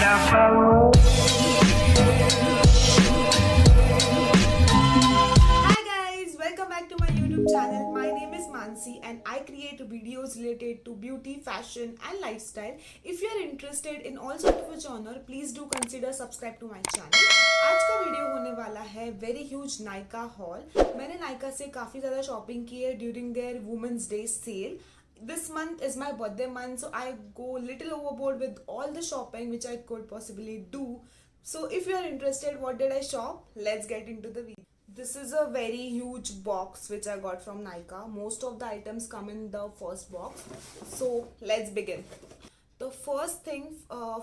Hi guys, welcome back to my YouTube channel. My name is Mansi and I create videos related to beauty, fashion and lifestyle. If you are interested in all sort of a genre, please do consider subscribe to my channel. आज का video होने वाला है very huge Nykaa hall. मैंने नायका से काफ़ी ज़्यादा shopping की है during their women's day sale. This month is my birthday month, so I go little overboard with all the shopping which I could possibly do. So if you are interested, what did I shop? Let's get into the video. This is a very huge box which I got from Nykaa. Most of the items come in the first box. So let's begin. The first thing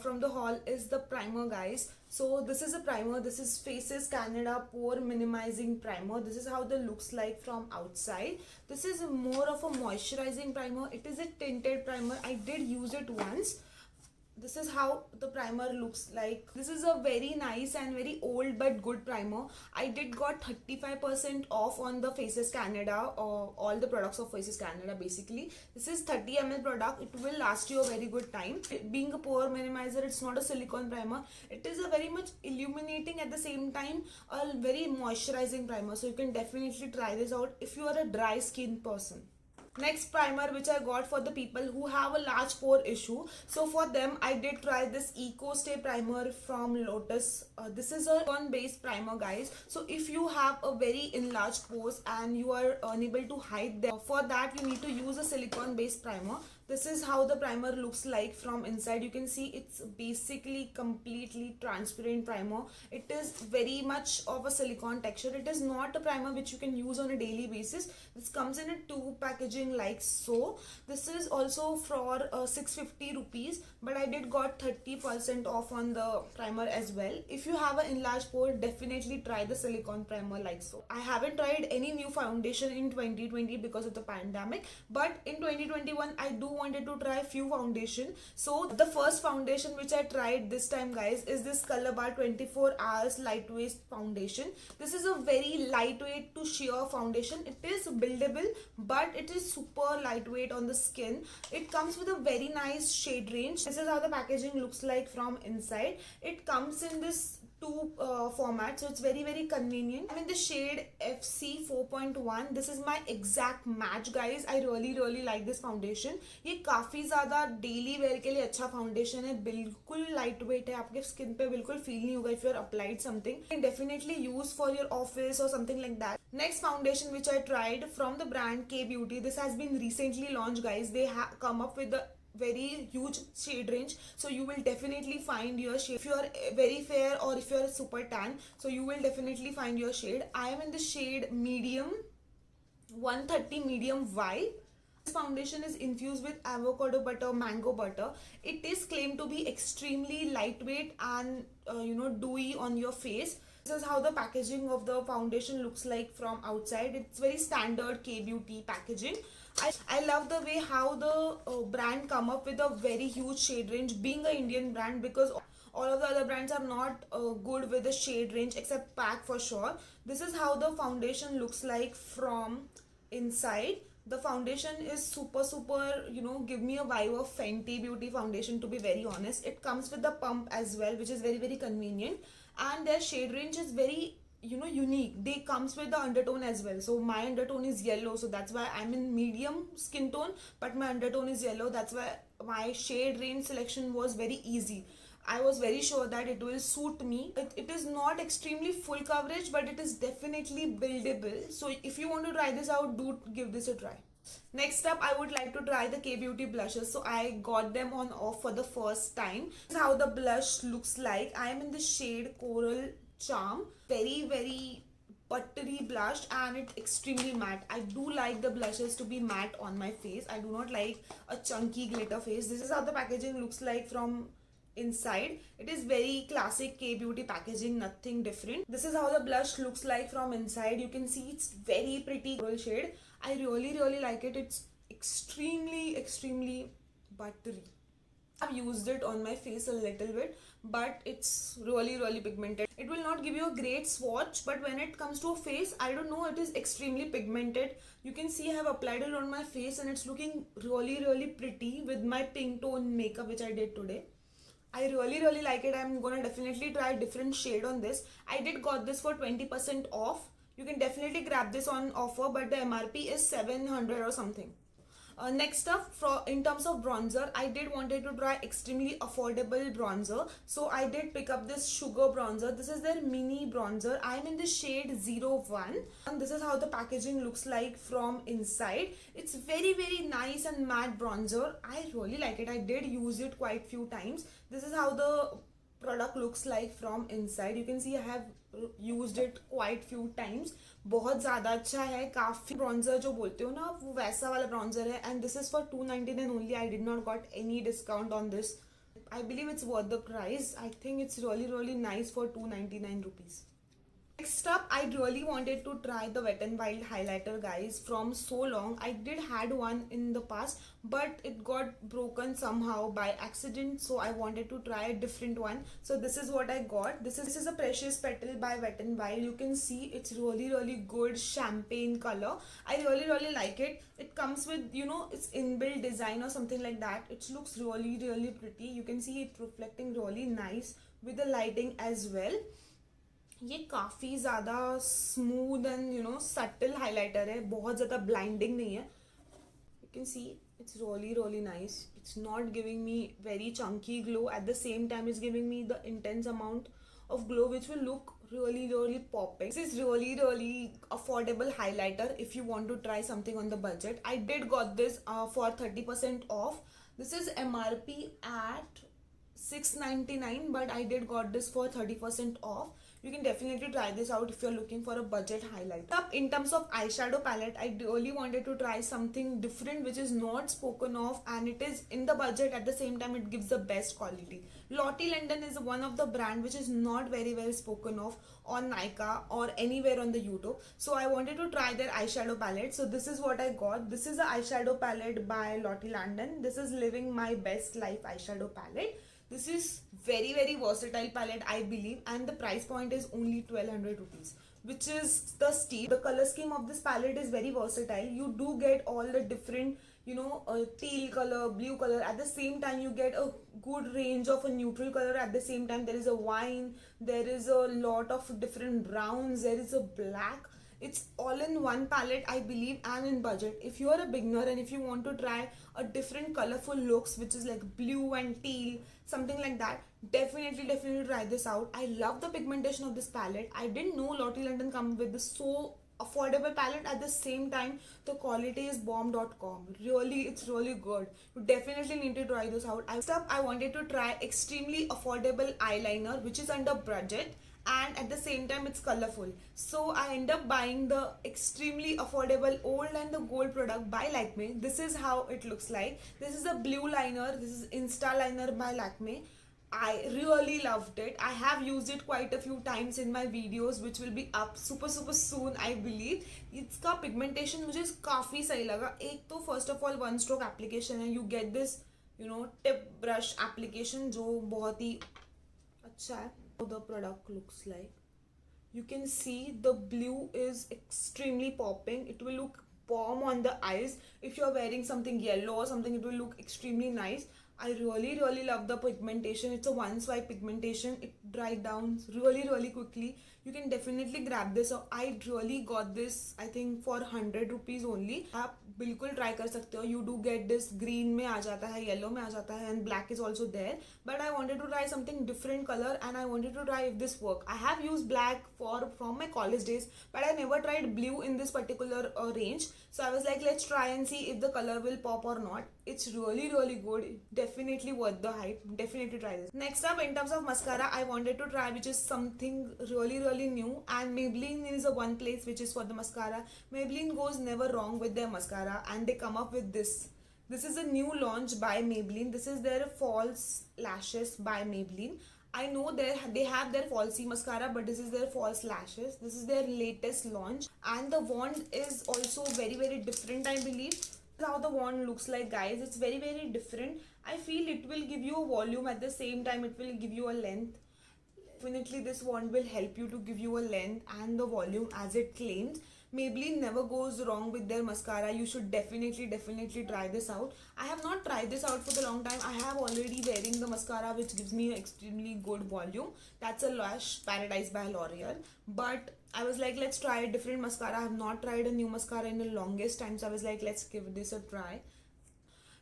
from the haul is the primer, guys. So this is a primer. This is Faces Canada Pore Minimizing Primer. This is how the looks like from outside. This is more of a moisturizing primer. It is a tinted primer. I did use it once. This is how the primer looks like. This is a very nice and very old but good primer. I did got 35% off on the Faces Canada, or all the products of Faces Canada basically. This is 30 ml product. It will last you a very good time. Being a pore minimizer, it's not a silicone primer. It is a very much illuminating at the same time, a very moisturizing primer. So you can definitely try this out if you are a dry skin person. Next primer which I got for the people who have a large pore issue. So for them I did try this Eco Stay primer from Lotus. This is a silicone based primer, guys. So if you have a very enlarged pores and you are unable to hide them, for that you need to use a silicone based primer. This is how the primer looks like from inside. You can see it's basically completely transparent primer. It is very much of a silicone texture. It is not a primer which you can use on a daily basis. This comes in a tube packaging like so. This is also for 650 rupees, but I did got 30% off on the primer as well. If you have an enlarged pore, definitely try the silicone primer like so. I haven't tried any new foundation in 2020 because of the pandemic, but in 2021 I do wanted to try few foundation. So the first foundation which I tried this time, guys, is this Color Bar 24 hours lightweight foundation. This is a very lightweight to sheer foundation. It is buildable, but it is super lightweight on the skin. It comes with a very nice shade range. This is how the packaging looks like from inside. It comes in this two format, so it's very convenient. I'm in the shade FC 4.1. This is my exact match, guys. I really like this foundation. ये काफी ज्यादा daily wear के लिए अच्छा foundation है. बिल्कुल light weight है, आपके स्किन पे बिल्कुल फील नहीं होगा. If you are applied something, can definitely use for your office और something like that. Next foundation which I tried from the brand K Beauty. This has been recently launched, guys. They have come up with the very huge shade range, so you will definitely find your shade. If you are very fair or if you are super tan, so you will definitely find your shade. I am in the shade medium 130 medium vibe. This foundation is infused with avocado butter, mango butter. It is claimed to be extremely lightweight and dewy on your face. This is how the packaging of the foundation looks like from outside. It's very standard K Beauty packaging. I love the way how the brand come up with a very huge shade range, being an Indian brand, because all of the other brands are not good with the shade range except PAC for sure. This is how the foundation looks like from inside. The foundation is super give me a vibe of Fenty Beauty foundation, to be very honest. It comes with the pump as well, which is very convenient, and their shade range is very unique. They comes with the undertone as well. So my undertone is yellow, so that's why I'm in medium skin tone, but my undertone is yellow. That's why my shade range selection was very easy. I was very sure that it will suit me. It is not extremely full coverage, but it is definitely buildable. So if you want to try this out, do give this a try. Next up, I would like to try the K Beauty blushes. So I got them on off for the first time. This is how the blush looks like. I am in the shade Coral Charm. Very buttery blush, and it's extremely matte. I do like the blushes to be matte on my face. I do not like a chunky glitter face. This is how the packaging looks like from inside. It is very classic K Beauty packaging, nothing different. This is how the blush looks like from inside. You can see it's very pretty coral shade. I really like it. It's extremely buttery. I've used it on my face a little bit, but it's really pigmented. It will not give you a great swatch, but when it comes to a face, I don't know, it is extremely pigmented. You can see I have applied it on my face and it's looking really pretty with my pink tone makeup which I did today. I really like it. I'm gonna definitely try a different shade on this. I did got this for 20% off. You can definitely grab this on offer, but the MRP is 700 or something. Next up, in terms of bronzer, I did wanted to try extremely affordable bronzer. So I did pick up this Sugar bronzer. This is their mini bronzer. I'm in the shade 01. And this is how the packaging looks like from inside. It's very nice and matte bronzer. I really like it. I did use it quite few times. This is how the product looks like from inside. You can see I have used it quite few times. बहुत ज़्यादा अच्छा है. काफ़ी bronzer जो बोलते हो ना, वो वैसा वाला ब्रॉन्जर है. And this is for 299 only. I did not got any discount on this. I believe it's worth the price. I think it's really nice for 299 rupees. Next up, I really wanted to try the Wet n Wild highlighter, guys, from so long. I did had one in the past, but it got broken somehow by accident, so I wanted to try a different one. So this is what I got. This is a Precious Petal by Wet n Wild. You can see it's really good champagne color. I really like it. It comes with, you know, it's inbuilt design or something like that. It looks really pretty. You can see it reflecting really nice with the lighting as well. ये काफ़ी ज़्यादा smooth and you know subtle highlighter है. बहुत ज़्यादा blinding नहीं है. You can see it's really nice. It's not giving me very chunky glow. At the same time, it's giving me the intense amount of glow which will look really popping. This is really affordable highlighter if you want to try something on the budget. I did got this for 30% off. This is MRP at 699, but I did got this for 30% off. You can definitely try this out if you're looking for a budget highlight. Up in terms of eyeshadow palette, I really wanted to try something different which is not spoken of, and it is in the budget. At the same time, it gives the best quality. Lottie London is one of the brand which is not very well spoken of on Nykaa or anywhere on the YouTube. So I wanted to try their eyeshadow palette. So this is what I got. This is the eyeshadow palette by Lottie London. This is Living My Best Life eyeshadow palette. This is very versatile palette, I believe, and the price point is only 1200 rupees, which is the steep. The color scheme of this palette is very versatile. You do get all the different, you know, teal color, blue color. At the same time, you get a good range of a neutral color. At the same time, there is a wine, there is a lot of different browns, there is a black. It's all in one palette, I believe, and in budget. If you are a beginner and if you want to try a different colorful looks which is like blue and teal, something like that, definitely try this out. I love the pigmentation of this palette. I didn't know Lottie London come with this so affordable palette. At the same time, the quality is bomb.com. Really, it's really good. You definitely need to try this out. I wanted to try extremely affordable eyeliner which is under budget, and at the same time it's colorful. So I end up buying the extremely affordable Old and the Gold product by Lakme. This is how it looks like. This is a blue liner. This is Insta liner by Lakme. I really loved it. I have used it quite a few times in my videos which will be up super soon, I believe. इसका pigmentation मुझे काफ़ी सही लगा. एक तो first of all one stroke application है. You get this, you know, tip brush application जो बहुत ही अच्छा है. The product looks like, you can see the blue is extremely popping. It will look bomb on the eyes. If you're wearing something yellow or something, it will look extremely nice. I really love the pigmentation. It's a one swipe pigmentation. It dried down really quickly. You can definitely grab this. So I really got this, I think, for 100 rupees only. आप बिल्कुल try कर सकते हो. You do get this green में आ जाता है, yellow में आ जाता है, and black is also there. But I wanted to try something different color, and I wanted to try if this work. I have used black from my college days, but I never tried blue in this particular range. So I was like, let's try and see if the color will pop or not. It's really good. Definitely worth the hype. Definitely try this. Next up, in terms of mascara, I wanted to try which is something really new, and Maybelline is a one place which is for the mascara. Maybelline goes never wrong with their mascara, and they come up with this. This is a new launch by Maybelline. This is their false lashes by Maybelline. I know they have their falsy mascara, but this is their false lashes. This is their latest launch, and the wand is also very different, I believe. This is how the wand looks like, guys. It's very different. I feel it will give you a volume, at the same time it will give you a length. Definitely this wand will help you to give you a length and the volume as it claims. Maybelline never goes wrong with their mascara. You should definitely try this out. I have not tried this out for the long time. I have already wearing the mascara which gives me extremely good volume. That's a Lush Paradise by L'Oreal. But I was like, let's try a different mascara. I have not tried a new mascara in the longest time. So I was like, let's give this a try.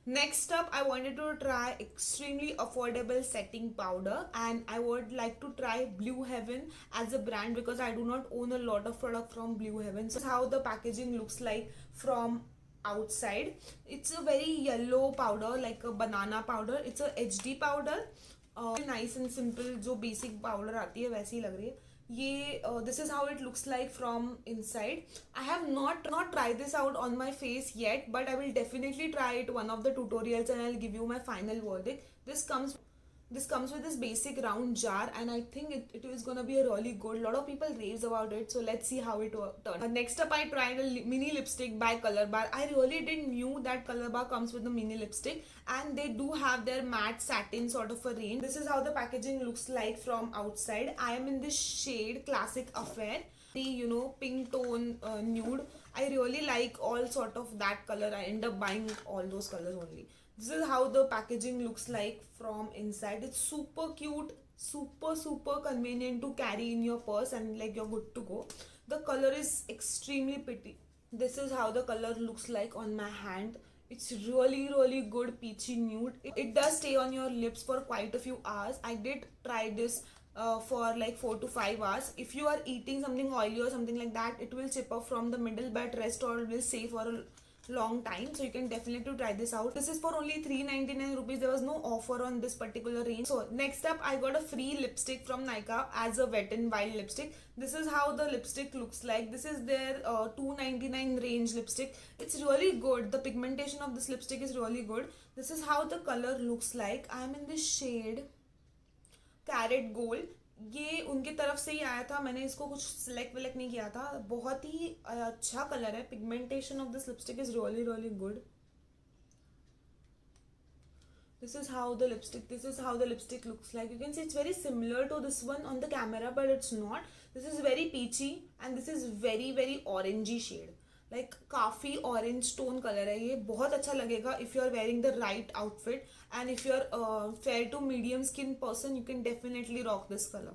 Next up, I wanted to try extremely affordable setting powder, and I would like to try Blue Heaven as a brand because I do not own a lot of product from Blue Heaven. So this is how the packaging looks like from outside. It's a very yellow powder, like a banana powder. It's a HD powder. Nice and simple, जो basic powder आती है वैसी लग रही है ये. This is how it looks like from inside. I have not tried this out on my face yet, but I will definitely try it one of the tutorials and I'll give you my final verdict. This comes with this basic round jar, and I think it is gonna be a really good. Lot of people raves about it, so let's see how it turns. Next up, I tried a mini lipstick by Color Bar. I really didn't knew that Color Bar comes with a mini lipstick, and they do have their matte satin sort of a range. This is how the packaging looks like from outside. I am in this shade Classic Affair, the pink tone nude. I really like all sort of that color. I end up buying all those colors only. This is how the packaging looks like from inside. It's super cute, super convenient to carry in your purse, and like you're good to go. The color is extremely pretty. This is how the color looks like on my hand. It's really good peachy nude. It does stay on your lips for quite a few hours. I did try this for like 4 to 5 hours. If you are eating something oily or something like that, it will chip off from the middle, but rest all will stay for a long time, so you can definitely try this out. This is for only 399 rupees. There was no offer on this particular range. So next up, I got a free lipstick from Nykaa as a Wet n Wild lipstick. This is how the lipstick looks like. This is their 299 range lipstick. It's really good. The pigmentation of this lipstick is really good. This is how the color looks like. I am in this shade Carrot Gold. ये उनके तरफ से ही आया था, मैंने इसको कुछ select विलेक्ट नहीं किया था. बहुत ही अच्छा कलर है. Pigmentation of this lipstick is really good. This is how the lipstick looks like. You can see it's very similar to this one on the camera, but it's not. This is very peachy and this is very orangey shade. Like काफी orange tone colour है ये. बहुत अच्छा लगेगा if you are wearing the right outfit, and if you are fair to medium skin person, you can definitely rock this color.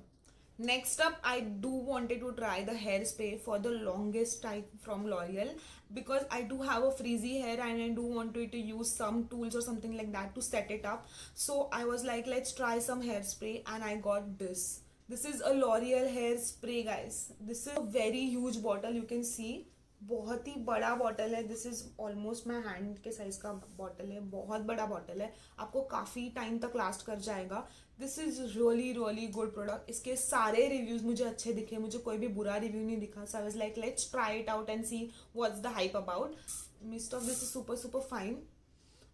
Next up, I do wanted to try the hairspray for the longest time from L'Oreal, because I do have a frizzy hair and I do want to use some tools or something like that to set it up. So I was like, let's try some hairspray, and I got this. This is a L'Oreal hairspray, guys. This is a very huge bottle. You can see बहुत ही बड़ा bottle है. This is almost my hand के size का bottle है. बहुत बड़ा bottle है. आपको काफ़ी टाइम तक लास्ट कर जाएगा. This is really good product. इसके सारे रिव्यूज मुझे अच्छे दिखे. मुझे कोई भी बुरा रिव्यू नहीं दिखा. So I was like, let's try it out and see what's the hype about. Mist of this is super fine,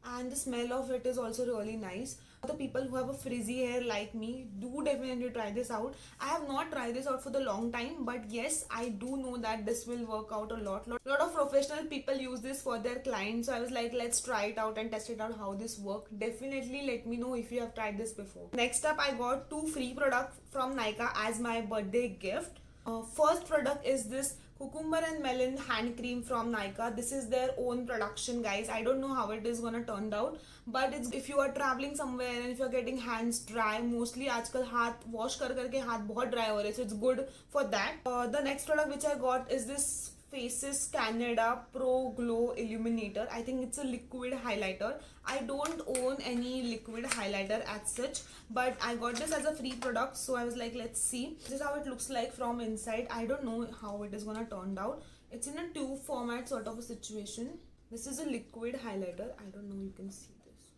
and the smell of it is also really nice. The people who have a frizzy hair like me, do definitely try this out. I have not tried this out for the long time, but yes, I do know that this will work out a lot of professional people use this for their clients. So I was like, let's try it out and test it out how this works. Definitely let me know if you have tried this before. Next up, I got 2 free products from Nykaa as my birthday gift. First product is this Cucumber and Melon hand cream from Nykaa. This is their own production, guys. I don't know how it is gonna turn out, but it's if you are traveling somewhere and if you are getting hands dry, mostly आजकल हाथ wash करके हाथ बहुत dry हो रहे, so it's good for that. The next product which I got is this Faces Canada Pro Glow Illuminator. I think it's a liquid highlighter. I don't own any liquid highlighter as such, but I got this as a free product, so I was like, let's see. This is how it looks like from inside. I don't know how it is gonna turn out. It's in a tube format sort of a situation. This is a liquid highlighter. I don't know, you can see this.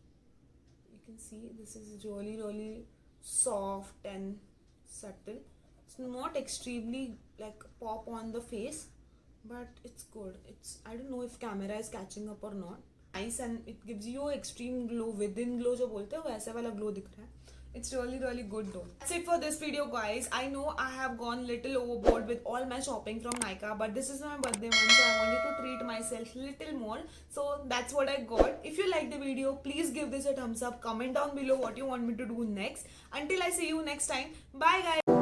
You can see this is really soft and subtle. It's not extremely like pop on the face, but it's good. I don't know if camera is catching up or not. Nice, and it gives you extreme glow, within glow जो बोलते हैं वैसे वाला glow दिख रहा है. It's really good though. That's it for this video, guys. I know I have gone little overboard with all my shopping from Nykaa, but this is my birthday month, so I wanted to treat myself little more. So that's what I got. If you like the video, please give this a thumbs up. Comment down below what you want me to do next. Until I see you next time. Bye, guys.